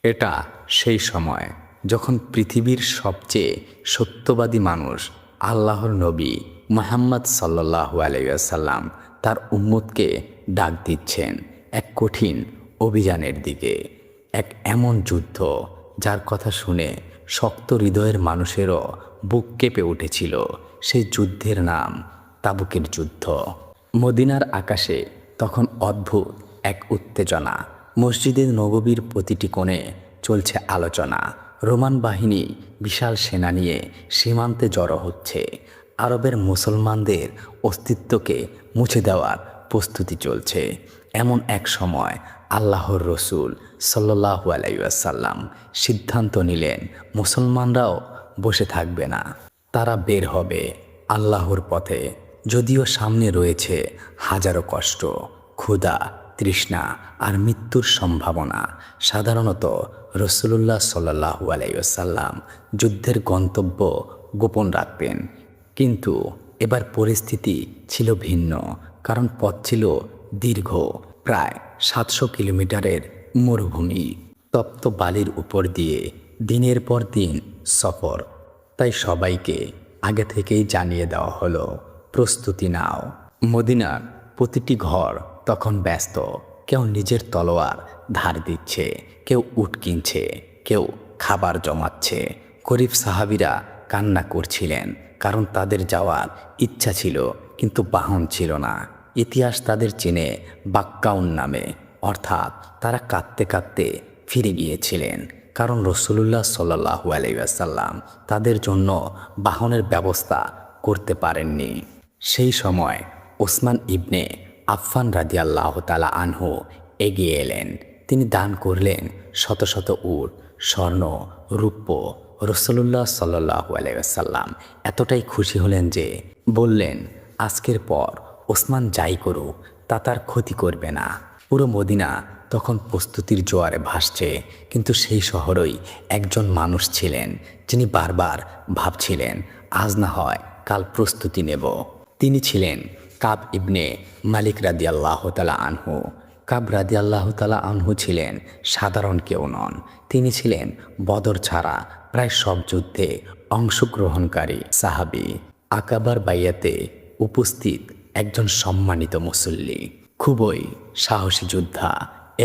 এটা সেই সময় যখন পৃথিবীর সবচেয়ে সত্যবাদী মানুষ আল্লাহর নবী মুহাম্মদ সাল্লাল্লাহু আলাইহি ওয়াসাল্লাম তার উম্মতকে ডাক দিচ্ছেন এক কঠিন অভিযানের দিকে, এক এমন যুদ্ধ যার কথা শুনে শক্ত হৃদয়ের মানুষেরও বুক কেঁপে উঠেছিল। সেই যুদ্ধের নাম তাবুকের যুদ্ধ। মদিনার আকাশে তখন অদ্ভুত এক উত্তেজনা। মসজিদে নববীর প্রতিটি কোণে চলছে আলোচনা। রোমান বাহিনী বিশাল সেনা নিয়ে সীমান্তে জড়ো হচ্ছে। আরবের মুসলমানদের অস্তিত্বকে মুছে দেওয়ার প্রস্তুতি চলছে। এমন এক সময় আল্লাহর রসুল সাল্লাল্লাহু আলাইহি ওয়াসাল্লাম সিদ্ধান্ত নিলেন, মুসলমানরাও বসে থাকবে না, তারা বের হবে আল্লাহর পথে। যদিও সামনে রয়েছে হাজারো কষ্ট, ক্ষুধা, তৃষ্ণা আর মৃত্যুর সম্ভাবনা। সাধারণত রাসূলুল্লাহ সাল্লাল্লাহু আলাইহি ওয়াসাল্লাম যুদ্ধের গন্তব্য গোপন রাখতেন, কিন্তু এবার পরিস্থিতি ছিল ভিন্ন। কারণ পথ ছিল দীর্ঘ, প্রায় 700 কিলোমিটারের মরুভূমি, তপ্ত বালির উপর দিয়ে দিনের পর দিন সফর। তাই সবাইকে আগে থেকেই জানিয়ে দেওয়া হলো, প্রস্তুতি নাও। মদিনার প্রতিটি ঘর তখন ব্যস্ত। কেউ নিজের তলোয়ার ধার দিচ্ছে, কেউ উট কিনছে, কেউ খাবার জমাচ্ছে। গরিব সাহাবীরা কান্না করছিলেন, কারণ তাদের যাওয়ার ইচ্ছা ছিল কিন্তু বাহন ছিল না। ইতিহাস তাদের চেনে বাক্কাউন নামে, অর্থাৎ তারা কাঁদতে কাঁদতে ফিরে গিয়েছিলেন, কারণ রাসূলুল্লাহ সাল্লাল্লাহু আলাইহি ওয়াসাল্লাম তাদের জন্য বাহনের ব্যবস্থা করতে পারেননি। সেই সময় ওসমান ইবনে আফফান রাদিয়াল্লাহু তাআলা আনহু এগিয়ে এলেন। তিনি দান করলেন শত শত উট, স্বর্ণ, রূপ্য। রাসূলুল্লাহ সাল্লাল্লাহু আলাইহি ওয়াসাল্লাম এতটাই খুশি হলেন যে বললেন, আজকের পর ওসমান যাই করুক তা তার ক্ষতি করবে না। পুরো মদিনা তখন প্রস্তুতির জোয়ারে ভাসছে, কিন্তু সেই শহরেই একজন মানুষ ছিলেন যিনি বারবার ভাবছিলেন, আজ না হয় কাল প্রস্তুতি নেব। তিনি ছিলেন কাব ইবনে মালিক রাদিয়াল্লাহু তাআলা আনহু। কাব রাদিয়াল্লাহু তাআলা আনহু ছিলেন সাধারণ কেউ নন। তিনি ছিলেন বদর ছাড়া প্রায় সব যুদ্ধে অংশগ্রহণকারী সাহাবী। আকাবার বাইয়াতে উপস্থিত একজন সম্মানিত মুসল্লি, খুবই সাহসী যোদ্ধা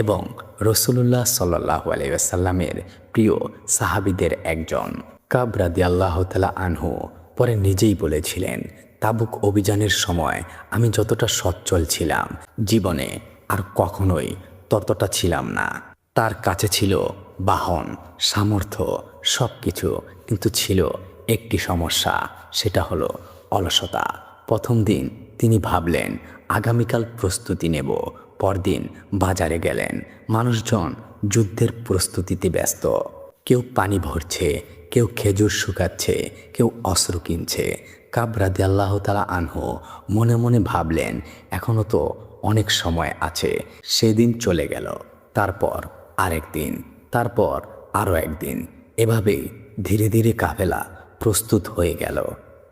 এবং রাসূলুল্লাহ সাল্লাল্লাহু আলাইহি ওয়াসাল্লামের প্রিয় সাহাবীদের একজন। কাব রাদিয়াল্লাহু তাআলা আনহু পরে নিজেই বলেছিলেন, তাবুক অভিযানের সময় আমি যতটা সচ্ছল ছিলাম, জীবনে আর কখনোই ততটা ছিলাম না। তার কাছে ছিল বাহন, সামর্থ্য, সব কিছু, কিন্তু ছিল একটি সমস্যা, সেটা হলো অলসতা। প্রথম দিন তিনি ভাবলেন আগামীকাল প্রস্তুতি নেব। পরদিন বাজারে গেলেন। মানুষজন যুদ্ধের প্রস্তুতিতে ব্যস্ত। কেউ পানি ভরছে, কেউ খেজুর শুকাচ্ছে, কেউ অস্ত্র কিনছে। কাব রাদিয়াল্লাহু তাআলা আনহু মনে মনে ভাবলেন, এখনও তো অনেক সময় আছে। সেদিন চলে গেল, তারপর আরেক দিন, তারপর আরও একদিন। এভাবেই ধীরে ধীরে কাফেলা প্রস্তুত হয়ে গেল।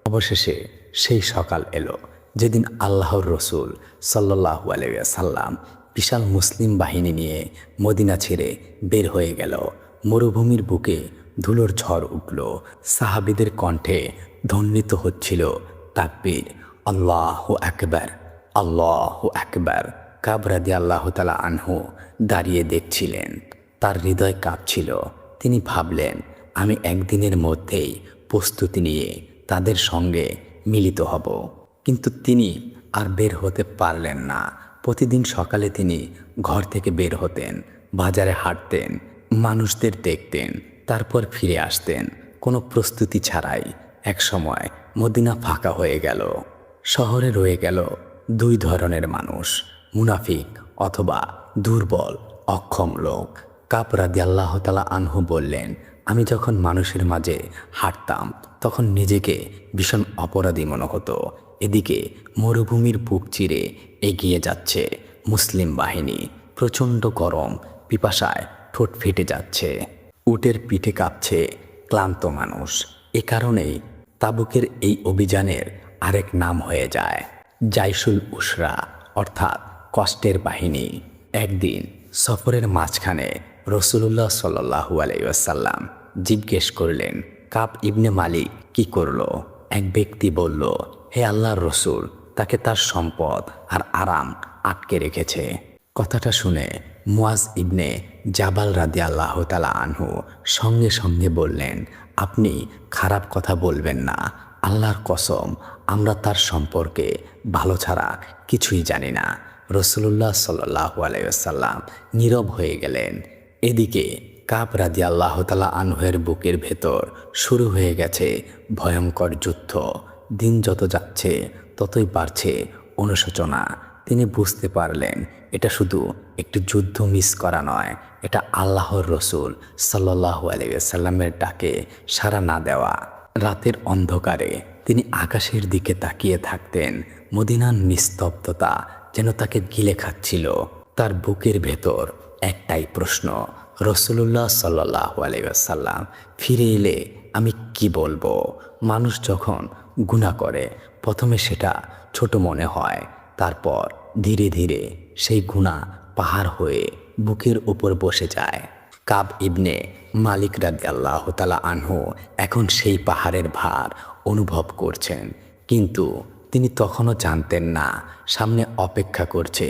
অবশেষে সেই সকাল এলো যেদিন আল্লাহর রসুল সাল্লাল্লাহু আলাইহি ওয়াসাল্লাম বিশাল মুসলিম বাহিনী নিয়ে মদিনা ছেড়ে বের হয়ে গেল। মরুভূমির বুকে ধুলোর ঝড় উঠল। সাহাবীদের কণ্ঠে ধ্বনিত হচ্ছিল তাকবীর, আল্লাহু আকবার, আল্লাহু আকবার। কাব রাদিয়াল্লাহু তাআলা আনহু দাঁড়িয়ে দেখছিলেন, তার হৃদয় কাঁপছিল। তিনি ভাবলেন, আমি একদিনের মধ্যেই প্রস্তুতি নিয়ে তাদের সঙ্গে মিলিত হব। কিন্তু তিনি আর বের হতে পারলেন না। প্রতিদিন সকালে তিনি ঘর থেকে বের হতেন, বাজারে হাঁটতেন, মানুষদের দেখতেন, তারপর ফিরে আসতেন কোনো প্রস্তুতি ছাড়াই। এক সময় মদিনা ফাঁকা হয়ে গেল। শহরে রয়ে গেল দুই ধরনের মানুষ, মুনাফিক অথবা দুর্বল অক্ষম লোক। কাব রাদিয়াল্লাহু তাআলা আনহু বললেন, আমি যখন মানুষের মাঝে হাঁটতাম তখন নিজেকে ভীষণ অপরাধী মনে হতো। এদিকে মরুভূমির বুক চিরে এগিয়ে যাচ্ছে মুসলিম বাহিনী। প্রচণ্ড গরম, পিপাসায় ঠোঁট ফেটে যাচ্ছে, উটের পিঠে কাঁপছে ক্লান্ত মানুষ। এ কারণেই তাবুকের এই অভিযানের আরেক নাম হয়ে যায় জাইশুল উসরা, অর্থাৎ কষ্টের বাহিনী। একদিন সফরের মাঝখানে রসুলুল্লাহ সাল্লাল্লাহু আলাইহি ওয়াসাল্লাম জিজ্ঞেস করলেন, কাব ইবনে মালিক কি করলো? এক ব্যক্তি বলল, হে আল্লাহর রসুল, তাকে তার সম্পদ আর আরাম আটকে রেখেছে। কথাটা শুনে মুয়াজ ইবনে জাবাল রাদিয়াল্লাহু তাআলা আনহু সঙ্গে সঙ্গে বললেন, আপনি খারাপ কথা বলবেন না, আল্লাহর কসম আমরা তার সম্পর্কে ভালো ছাড়া কিছুই জানি না। রসুলুল্লাহ সাল্লাল্লাহু আলাইহি ওয়াসাল্লাম নীরব হয়ে গেলেন। এদিকে কাব রাদিয়াল্লাহু তাআলা আনহুয়ের বুকের ভেতর শুরু হয়ে গেছে ভয়ঙ্কর যুদ্ধ। দিন যত যাচ্ছে ততই বাড়ছে অনুশোচনা। তিনি বুঝতে পারলেন এটা শুধু একটি যুদ্ধ মিস করা নয়, এটা আল্লাহর রসুল সাল্লাল্লাহু আলাইহি ওয়াসাল্লামের ডাকে সাড়া না দেওয়া। রাতের অন্ধকারে তিনি আকাশের দিকে তাকিয়ে থাকতেন। মদিনার নিস্তব্ধতা যেন তাকে গিলে খাচ্ছিল। তার বুকের ভেতর একটাই প্রশ্ন, রসুলুল্লাহ সাল্লাল্লাহু আলাইহি ওয়াসাল্লাম ফিরে এলে আমি কি বলবো? মানুষ যখন গুনাহ করে প্রথমে সেটা ছোট মনে হয়, তারপর ধীরে ধীরে সেই গুনাহ পাহাড় হয়ে বুকের উপর বসে যায়। কাব ইবনে মালিক রাদিয়াল্লাহু তাআলা আনহু এখন সেই পাহাড়ের ভার অনুভব করছেন, কিন্তু তিনি তখনও জানতেন না সামনে অপেক্ষা করছে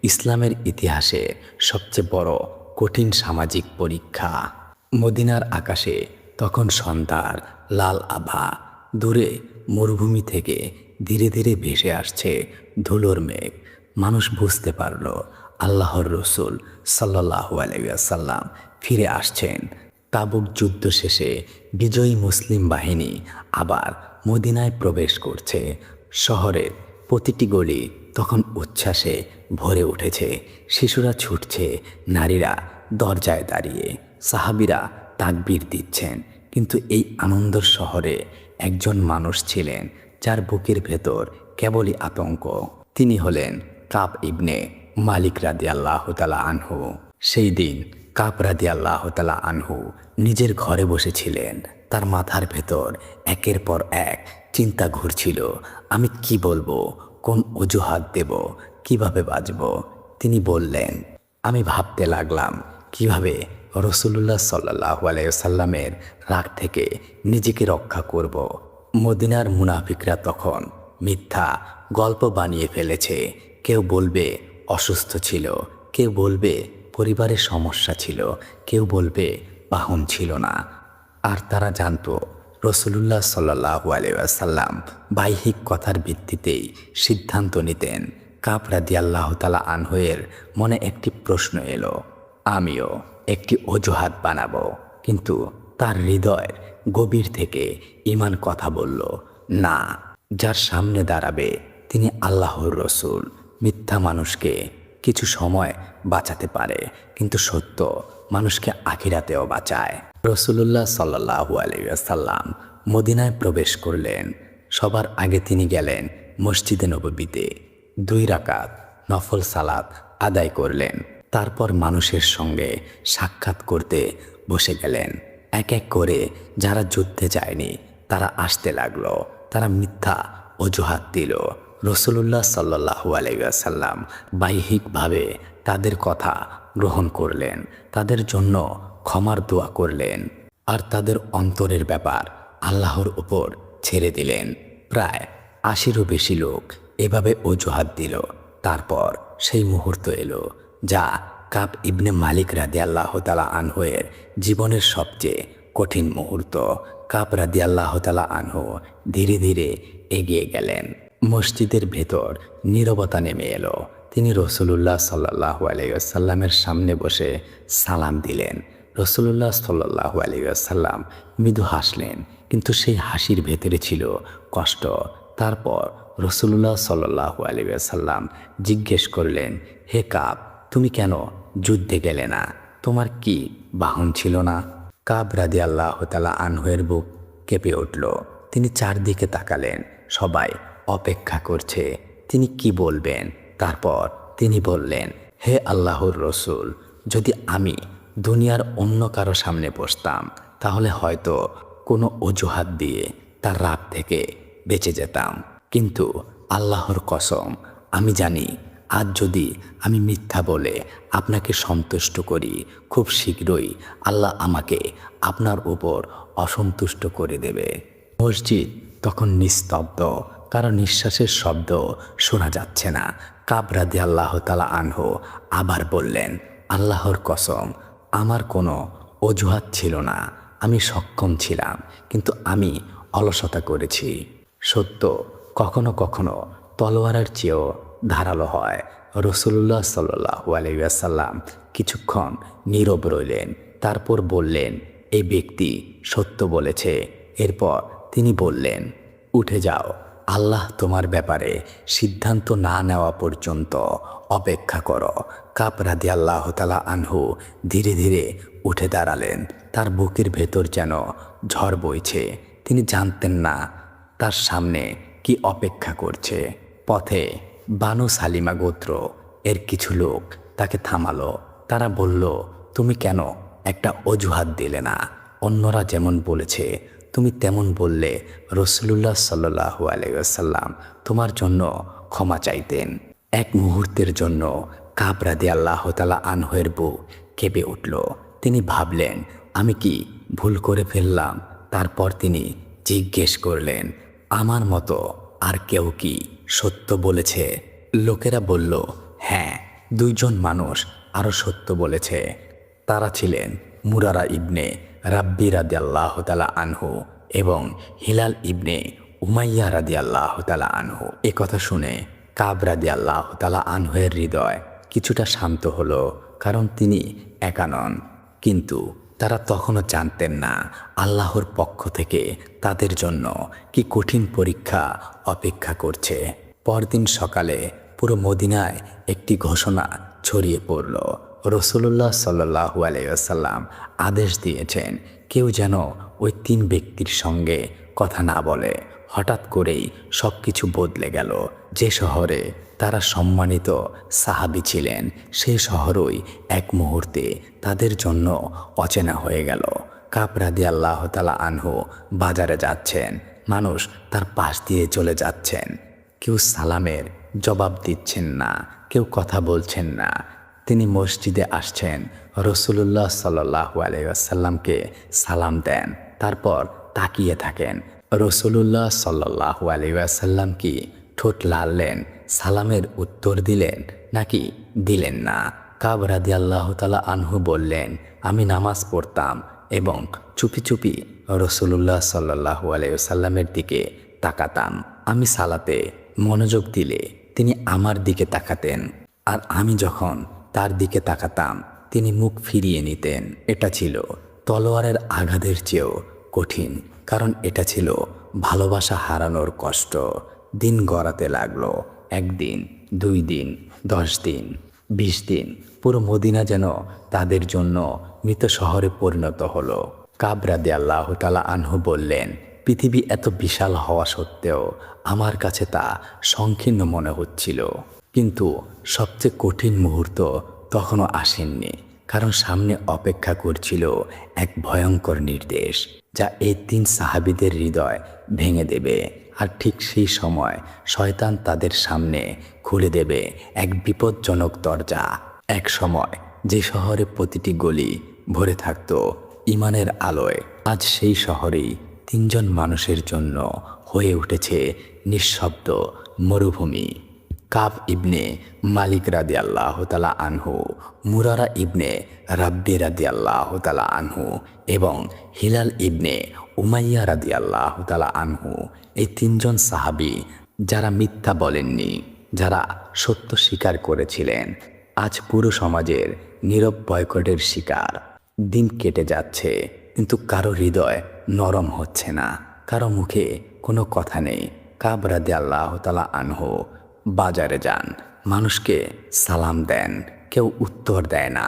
ইসলামের ইতিহাসে সবচেয়ে বড় কঠিন সামাজিক পরীক্ষা। মদিনার আকাশে তখন সন্ধ্যার লাল আভা, দূরে মরুভূমি থেকে ধীরে ধীরে ভেসে আসছে ধুলোর মেঘ। মানুষ বুঝতে পারল আল্লাহর রসুল সাল্লাল্লাহু আলাইহি ওয়াসাল্লাম ফিরে আসছেন। তাবুক যুদ্ধ শেষে বিজয়ী মুসলিম বাহিনী আবার মদিনায় প্রবেশ করছে। শহরের প্রতিটি গলি তখন উচ্ছ্বাসে ভরে উঠেছে। শিশুরা ছুটছে, নারীরা দরজায় দাঁড়িয়ে, সাহাবীরা তাকবীর দিচ্ছেন। কিন্তু এই আনন্দের শহরে একজন মানুষ ছিলেন যার বুকের ভেতর কেবলই আতঙ্ক। তিনি হলেন কাব ইবনে মালিক রাদিয়াল্লাহু তাআলা আনহু। সেই দিন কাব রাদিয়াল্লাহু তাআলা আনহু নিজের ঘরে বসেছিলেন। তার মাথার ভেতর একের পর এক চিন্তা ঘুরছিল। আমি কি বলবো, কোন অজুহাত দেব, কিভাবে বাঁচব? তিনি বললেন, আমি ভাবতে লাগলাম কিভাবে রসুলুল্লাহ সাল্লাল্লাহু আলাইহি ওয়াসাল্লামের রাগ থেকে নিজেকে রক্ষা করব। মদিনার মুনাফিকরা তখন মিথ্যা গল্প বানিয়ে ফেলেছে। কেউ বলবে অসুস্থ ছিল, কেউ বলবে পরিবারের সমস্যা ছিল, কেউ বলবে বাহন ছিল না। আর তারা জানতো রসুলুল্লাহ সাল্লাল্লাহু আলাইহি ওয়াসাল্লাম বাহ্যিক কথার ভিত্তিতেই সিদ্ধান্ত নিতেন। কাব রাদিয়াল্লাহু তাআলা আনহুয়ের মনে একটি প্রশ্ন এলো, আমিও একটি অজুহাত বানাবো। কিন্তু তার হৃদয়ের গভীর থেকে ঈমান কথা বলল, না, যার সামনে দাঁড়াবে তিনি আল্লাহর রসুল। মিথ্যা মানুষকে কিছু সময় বাঁচাতে পারে, কিন্তু সত্য মানুষকে আখিরাতেও বাঁচায়। রসুলুল্লাহ সাল্লাল্লাহু আলাইহি ওয়াসাল্লাম মদিনায় প্রবেশ করলেন। সবার আগে তিনি গেলেন মসজিদে নববীতে। 2 রাকাত নফল সালাত আদায় করলেন। তারপর মানুষের সঙ্গে সাক্ষাৎ করতে বসে গেলেন। এক এক করে যারা যুদ্ধে যায়নি তারা আসতে লাগলো। তারা মিথ্যা অজুহাত দিল। রসুলুল্লাহ সাল্লাল্লাহু আলাইহি ওয়াসাল্লাম বাহ্যিকভাবে তাদের কথা গ্রহণ করলেন, তাদের জন্য ক্ষমার দোয়া করলেন, আর তাদের অন্তরের ব্যাপার আল্লাহর উপর ছেড়ে দিলেন। প্রায় 80-এরও বেশি লোক এভাবে অজুহাত দিল। তারপর সেই মুহূর্ত এলো যা কাব ইবনে মালিক রাদিয়াল্লাহু তাআলা আনহুয়ের জীবনের সবচেয়ে কঠিন মুহূর্ত। কাব রাদিয়াল্লাহু তাআলা আনহু ধীরে ধীরে এগিয়ে গেলেন। মসজিদের ভেতর নীরবতা নেমে এলো। তিনি রসুলুল্লাহ সাল্লাল্লাহু আলাইহি ওয়াসাল্লামের সামনে বসে সালাম দিলেন। রসুলুল্লাহ সাল্লাল্লাহু আলাইহি ওয়াসাল্লাম মৃদু হাসলেন, কিন্তু সেই হাসির ভেতরে ছিল কষ্ট। তারপর রসুলুল্লাহ সাল্লাল্লাহু আলাইহি ওয়াসাল্লাম জিজ্ঞেস করলেন, হে কাব, তুমি কেন যুদ্ধে গেলে না? তোমার কি বাহন ছিল না? কাব রাদিয়াল্লাহু তাআলা আনহুয়ের বুক কেঁপে উঠল। তিনি চারদিকে তাকালেন, সবাই অপেক্ষা করছে তিনি কি বলবেন। তারপর তিনি বললেন, হে আল্লাহর রসুল, যদি আমি দুনিয়ার অন্য কারো সামনে বসতাম তাহলে হয়তো কোনো অজুহাত দিয়ে তার রাগ থেকে বেঁচে যেতাম, কিন্তু আল্লাহর কসম আমি জানি আজ যদি আমি মিথ্যা বলে আপনাকে সন্তুষ্ট করি, খুব শীঘ্রই আল্লাহ আমাকে আপনার উপর অসন্তুষ্ট করে দেবে। মসজিদ তখন নিস্তব্ধ, কারণ নিঃশ্বাসের শব্দ শোনা যাচ্ছে না। কাব রাদিয়াল্লাহু তাআলা আনহু আবার বললেন, আল্লাহর কসম, আমার কোনো অজুহাত ছিল না। আমি সক্ষম ছিলাম, কিন্তু আমি অলসতা করেছি। সত্য কখনো কখনো তলোয়ারের চেয়েও ধারালো হয়। রাসূলুল্লাহ সাল্লাল্লাহু আলাইহি ওয়াসাল্লাম কিছুক্ষণ নীরব রইলেন, তারপর বললেন, এই ব্যক্তি সত্য বলেছে। এরপর তিনি বললেন, উঠে যাও, আল্লাহ তোমার ব্যাপারে সিদ্ধান্ত না নেওয়া পর্যন্ত অপেক্ষা করো। কাব রাদিয়াল্লাহু তাআলা আনহু ধীরে ধীরে উঠে দাঁড়ালেন। তার বুকের ভেতর যেন ঝড় বইছে। তিনি জানতেন না তার সামনে কি অপেক্ষা করছে। পথে বানু সালিমা গোত্র এর কিছু লোক তাকে থামালো। তারা বলল, তুমি কেন একটা অজুহাত দিলে না? অন্যরা যেমন বলেছে তুমি তেমন বললে, রাসূলুল্লাহ সাল্লাল্লাহু আলাইহি ওয়াসাল্লাম তোমার জন্য ক্ষমা চাইতেন। এক মুহূর্তের জন্য কাব রাদিয়াল্লাহু তাআলা আনহুর বুক কেঁপে উঠল। তিনি ভাবলেন, আমি কি ভুল করে ফেললাম? তারপর তিনি জিজ্ঞেস করলেন, আমার মতো আর কেউ কি সত্য বলেছে? লোকেরা বলল, হ্যাঁ, দুইজন মানুষ আরও সত্য বলেছে। তারা ছিলেন মুরারা ইবনে রাব্বি রাদিয়াল্লাহু তাআলা আনহু এবং হিলাল ইবনে উমাইয়া রাদিয়াল্লাহু তাআলা আনহু। এ কথা শুনে কাব রাদিয়াল্লাহু তাআলা আনহুর হৃদয় কিছুটা শান্ত হলো, কারণ তিনি একা নন। কিন্তু তারা তখনও জানতেন না আল্লাহর পক্ষ থেকে তাদের জন্য কি কঠিন পরীক্ষা অপেক্ষা করছে। পরদিন সকালে পুরো মদিনায় একটি ঘোষণা ছড়িয়ে পড়ল। রাসূলুল্লাহ সাল্লাল্লাহু আলাইহি ওয়াসাল্লাম আদেশ দিয়েছেন, কেউ যেন ওই তিন ব্যক্তির সঙ্গে কথা না বলে। হঠাৎ করেই সব কিছু বদলে গেল। যে শহরে তারা সম্মানিত সাহাবী ছিলেন, সেই শহরই এক মুহূর্তে তাদের জন্য অচেনা হয়ে গেল। কাব রাদিয়াল্লাহু তাআলা আনহু বাজারে যাচ্ছেন, মানুষ তার পাশ দিয়ে চলে যাচ্ছেন। কেউ সালামের জবাব দিচ্ছেন না, কেউ কথা বলছেন না। তিনি মসজিদে আসছেন, রাসূলুল্লাহ সাল্লাল্লাহু আলাইহি ওয়াসাল্লামকে সালাম দেন, তারপর তাকিয়ে থাকেন। রাসূলুল্লাহ সাল্লাল্লাহু আলাইহি ওয়াসাল্লাম কি ঠোঁট লাললেন, সালামের উত্তর দিলেন, নাকি দিলেন না? কাব রাদিয়াল্লাহু তাআলা আনহু বললেন, আমি নামাজ পড়তাম এবং চুপি চুপি রাসূলুল্লাহ সাল্লাল্লাহু আলাইহি ওয়াসাল্লামের দিকে তাকাতাম। আমি সালাতে মনোযোগ দিলে তিনি আমার দিকে তাকাতেন, আর আমি যখন তার দিকে তাকাতাম তিনি মুখ ফিরিয়ে নিতেন। এটা ছিল তলোয়ারের আঘাতের চেয়েও কঠিন, কারণ এটা ছিল ভালোবাসা হারানোর কষ্ট। দিন গড়াতে লাগলো। 1 দিন, 2 দিন, 10 দিন, 20 দিন। পুরো মদিনা যেন তাদের জন্য মৃত শহরে পরিণত হলো। কাব রাদিয়াল্লাহু তাআলা আনহু বললেন, পৃথিবী এত বিশাল হওয়া সত্ত্বেও আমার কাছে তা সংকীর্ণ মনে হচ্ছিল। কিন্তু সবচেয়ে কঠিন মুহূর্ত তখনও আসেননি, কারণ সামনে অপেক্ষা করছিল এক ভয়ঙ্কর নির্দেশ, যা এই 3 সাহাবীদের হৃদয় ভেঙে দেবে। আর ঠিক সেই সময় শয়তান তাদের সামনে খুলে দেবে এক বিপজ্জনক দরজা। এক সময় যে শহরে প্রতিটি গলি ভরে থাকত ঈমানের আলোয়, আজ সেই শহরেই 3 জন মানুষের জন্য হয়ে উঠেছে নিঃশব্দ মরুভূমি। কাব ইবনে মালিক রাদিয়াল্লাহু তাআলা আনহু, মুরারা ইবনে রাব্বি রাদিয়াল্লাহু তাআলা আনহু এবং হিলাল ইবনে উমাইয়া রাদিয়াল্লাহু তাআলা আনহু, এই 3 জন সাহাবী যারা মিথ্যা বলেননি, যারা সত্য স্বীকার করেছিলেন, আজ পুরো সমাজের নীরব বয়কটের শিকার। দিন কেটে যাচ্ছে, কিন্তু কারো হৃদয় নরম হচ্ছে না, কারো মুখে কোনো কথা নেই। কাব রাদিয়াল্লাহু তাআলা আনহু বাজারে যান, মানুষকে সালাম দেন, কেউ উত্তর দেয় না।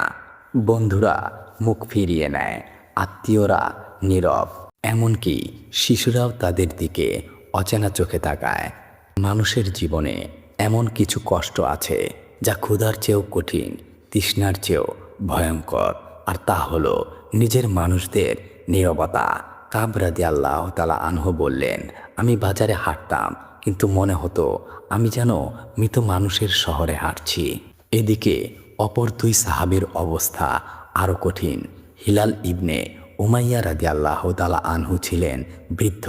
বন্ধুরা মুখ ফিরিয়ে নেয়, আত্মীয়রা নীরব, এমনকি শিশুরাও তাদের দিকে অচেনা চোখে তাকায়। মানুষের জীবনে এমন কিছু কষ্ট আছে যা ক্ষুধার চেয়েও কঠিন, তৃষ্ণার চেয়েও ভয়ঙ্কর, আর তা হলো নিজের মানুষদের নীরবতা। কাব রাদিয়াল্লাহু তাআলা আনহু বললেন, আমি বাজারে হাঁটতাম, কিন্তু মনে হতো আমি যেন মৃত মানুষের শহরে হাঁটছি। এদিকে অপর দুই সাহাবীর অবস্থা আরও কঠিন। হিলাল ইবনে উমাইয়া রাদিয়াল্লাহু তাআলা আনহু ছিলেন বৃদ্ধ।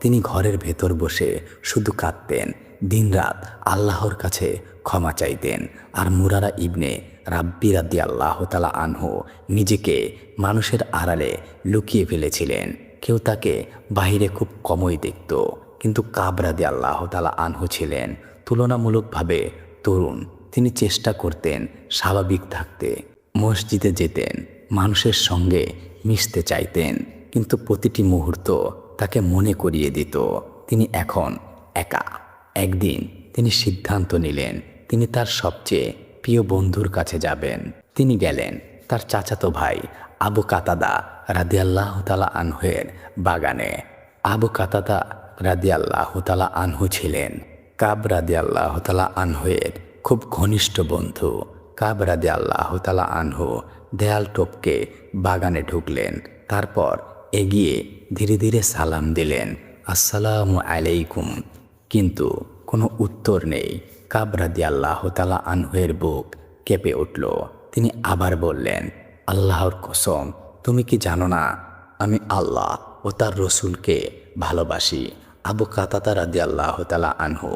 তিনি ঘরের ভেতর বসে শুধু কাঁদতেন, দিনরাত আল্লাহর কাছে ক্ষমা চাইতেন। আর মুরারা ইবনে রাব্বি রাদিয়াল্লাহু তাআলা আনহু নিজেকে মানুষের আড়ালে লুকিয়ে ফেলেছিলেন। কেউ তাকে বাহিরে খুব কমই দেখত। কিন্তু কাব রাদিয়াল্লাহু তাআলা আনহু ছিলেন তুলনামূলকভাবে তরুণ। তিনি চেষ্টা করতেন স্বাভাবিক থাকতে, মসজিদে যেতেন, মানুষের সঙ্গে মিশতে চাইতেন, কিন্তু প্রতিটি মুহূর্ত তাকে মনে করিয়ে দিত তিনি এখন একা। একদিন তিনি সিদ্ধান্ত নিলেন তিনি তার সবচেয়ে প্রিয় বন্ধুর কাছে যাবেন। তিনি গেলেন তার চাচাতো ভাই আবু কাতাদা রাদিয়াল্লাহু তাআলা আনহুর বাগানে। আবু কাতাদা রাদিয়াল্লাহু তাআলা আনহু ছিলেন কাব রাদিয়াল্লাহু তাআলা আনহুর খুব ঘনিষ্ঠ বন্ধু। কাব রাদিয়াল্লাহু তাআলা আনহু দেয়াল টপকে বাগানে ঢুকলেন। তারপর এগিয়ে ধীরে ধীরে সালাম দিলেন, আসসালামু আলাইকুম। কিন্তু কোনো উত্তর নেই। কাব রাদিয়াল্লাহু তাআলা আনহুর বুক কেঁপে উঠল। তিনি আবার বললেন, আল্লাহর কসম, তুমি কি জানো না আমি আল্লাহ ও তার রসুলকে ভালোবাসি? আবু কাতাদা রাদিয়াল্লাহু তাআলা আনহু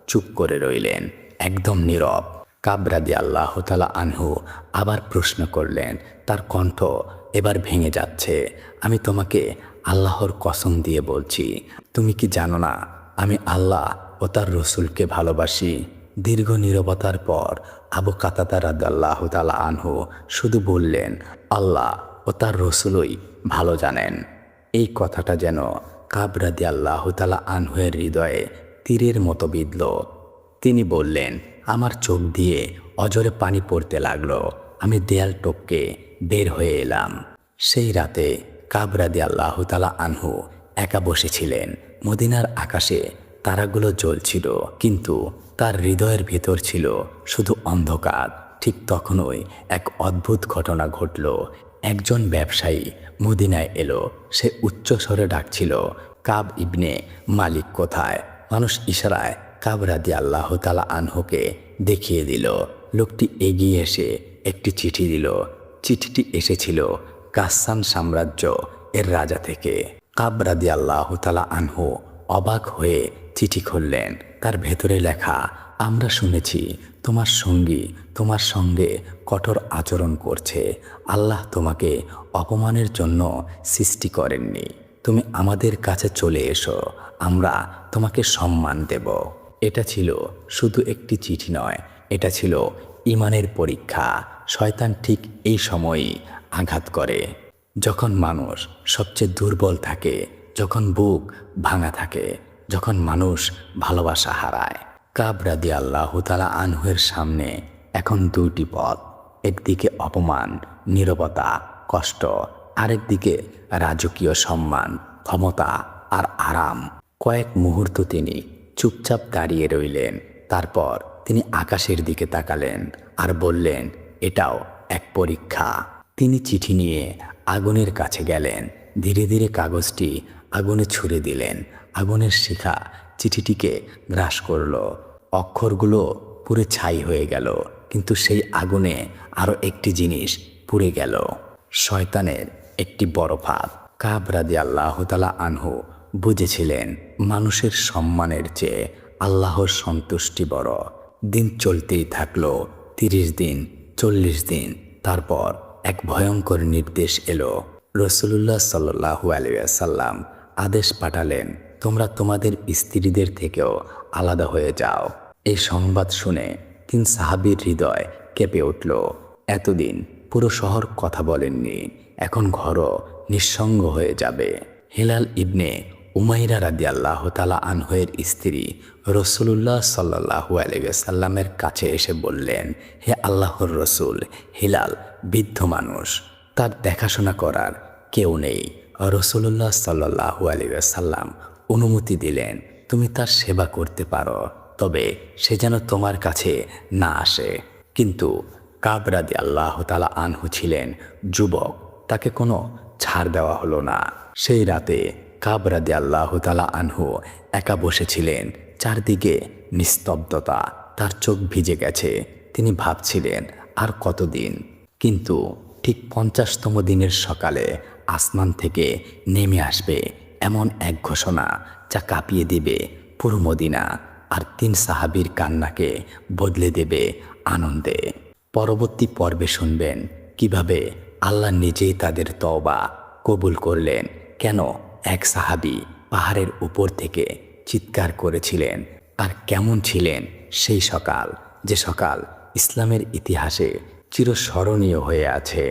চুপ করে রইলেন, একদম নীরব। কাব রাদিয়াল্লাহু তাআলা আনহু আবার প্রশ্ন করলেন, তার কণ্ঠ এবার ভেঙে যাচ্ছে, আমি তোমাকে আল্লাহর কসম দিয়ে বলছি, তুমি কি জানো না আমি আল্লাহ ও তার রসুলকে ভালোবাসি? দীর্ঘ নীরবতার পর আবু কাতাদা রাদিয়াল্লাহু তাআলা আনহু শুধু বললেন, আল্লাহ ও তার রসুলই ভালো জানেন। এই কথাটা যেন কাব রাদিয়াল্লাহু তাআলা আনহুর হৃদয়ে তীরের মতো বিঁধল। তিনি বললেন, আমার চোখ দিয়ে অজরে পানি পড়তে লাগলো। আমি দেয়াল টপকে বের হয়ে এলাম। সেই রাতে কাব রাদিয়াল্লাহু তাআলা আনহু একা বসেছিলেন। মদিনার আকাশে তারাগুলো জ্বলছিল, কিন্তু তার হৃদয়ের ভেতর ছিল শুধু অন্ধকার। ঠিক তখনই এক অদ্ভুত ঘটনা ঘটল। একজন ব্যবসায়ী মদিনায় এলো। সে উচ্চ স্বরে ডাকছিল, কাব ইবনে মালিক কোথায়? মানুষ ইশারায় কাব রাদিয়াল্লাহু তাআলা আনহুকে দেখিয়ে দিল। লোকটি এগিয়ে এসে একটি চিঠি দিল। চিঠিটি এসেছিল গাসসান সাম্রাজ্য এর রাজা থেকে। কাব রাদিয়াল্লাহু তাআলা আনহু অবাক হয়ে চিঠি খুললেন। তার ভেতরে লেখা, আমরা শুনেছি তোমার সঙ্গী তোমার সঙ্গে কঠোর আচরণ করছে। আল্লাহ তোমাকে অপমানের জন্য সৃষ্টি করেননি। তুমি আমাদের কাছে চলে এসো, আমরা তোমাকে সম্মান দেব। এটা ছিল শুধু একটি চিঠি নয়, এটা ছিল ঈমানের পরীক্ষা। শয়তান ঠিক এই সময়ই আঘাত করে, যখন মানুষ সবচেয়ে দুর্বল থাকে, যখন বুক ভাঙা থাকে, যখন মানুষ ভালোবাসা হারায়। কাব রাদিয়াল্লাহু তাআলা আনহুর সামনে এখন দুটি পথ, একদিকে অপমান, নীরবতা, কষ্ট, আরেকদিকে রাজকীয় সম্মান, ক্ষমতা আর আরাম। কয়েক মুহূর্ত তিনি চুপচাপ দাঁড়িয়ে রইলেন। তারপর তিনি আকাশের দিকে তাকালেন আর বললেন, এটাও এক পরীক্ষা। তিনি চিঠি নিয়ে আগুনের কাছে গেলেন। ধীরে ধীরে কাগজটি আগুনে ছুঁড়ে দিলেন। আগুনের শিখা চিঠিটিকে গ্রাস করল। অক্ষরগুলো পুড়ে ছাই হয়ে গেল, কিন্তু সেই আগুনে আরও একটি জিনিস পুড়ে গেল, শয়তানের একটি বড় ফাঁদ। কাব রাদিয়াল্লাহু তাআলা আনহু বুঝেছিলেন মানুষের সম্মানের চেয়ে আল্লাহর সন্তুষ্টি বড়। দিন চলতেই থাকলো, 30 দিন, 40 দিন। তারপর এক ভয়ঙ্কর নির্দেশ এলো। রাসূলুল্লাহ সাল্লাল্লাহু আলাইহি ওয়াসাল্লাম আদেশ পাঠালেন, তোমরা তোমাদের স্ত্রীদের থেকেও আলাদা হয়ে যাও। এই সংবাদ শুনে 3 সাহাবীর হৃদয় কেঁপে উঠল। এতদিন পুরো শহর কথা বলেননি, এখন ঘরও নিঃসঙ্গ হয়ে যাবে। হিলাল ইবনে উমাইরা রাদিয়াল্লাহু তাআলা আনহুর স্ত্রী রাসূলুল্লাহ সাল্লাল্লাহু আলাইহি ওয়াসাল্লামের কাছে এসে বললেন, হে আল্লাহর রসুল, হিলাল বৃদ্ধ মানুষ, তার দেখাশোনা করার কেউ নেই। রাসূলুল্লাহ সাল্লাল্লাহু আলাইহি ওয়াসাল্লাম অনুমতি দিলেন, তুমি তার সেবা করতে পারো, তবে সে যেন তোমার কাছে না আসে। কিন্তু কাব রাদিয়াল্লাহু তাআলা আনহু ছিলেন যুবক, তাকে কোনো ছাড় দেওয়া হলো না। সেই রাতে কাব রাদিয়াল্লাহু তাআলা আনহু একা বসেছিলেন চারদিকে নিস্তব্ধতা, তার চোখ ভিজে গেছে। তিনি ভাবছিলেন আর কতদিন। কিন্তু ঠিক 50তম দিনের সকালে আসমান থেকে নেমে আসবে এমন এক ঘোষণা যা কাঁপিয়ে দিবে পুরো মদিনা, আর 3 সাহাবীর কান্নাকে বদলে দেবে আনন্দে। পরবর্তী পর্বে শুনবেন কিভাবে আল্লাহ নিজেই তাদের তওবা কবুল করলেন, কেন এক সাহাবী পাহাড়ের উপর থেকে চিৎকার করেছিলেন, আর কেমন ছিলেন সেই সকাল, যে সকাল ইসলামের ইতিহাসে চিরস্মরণীয় হয়ে আছে।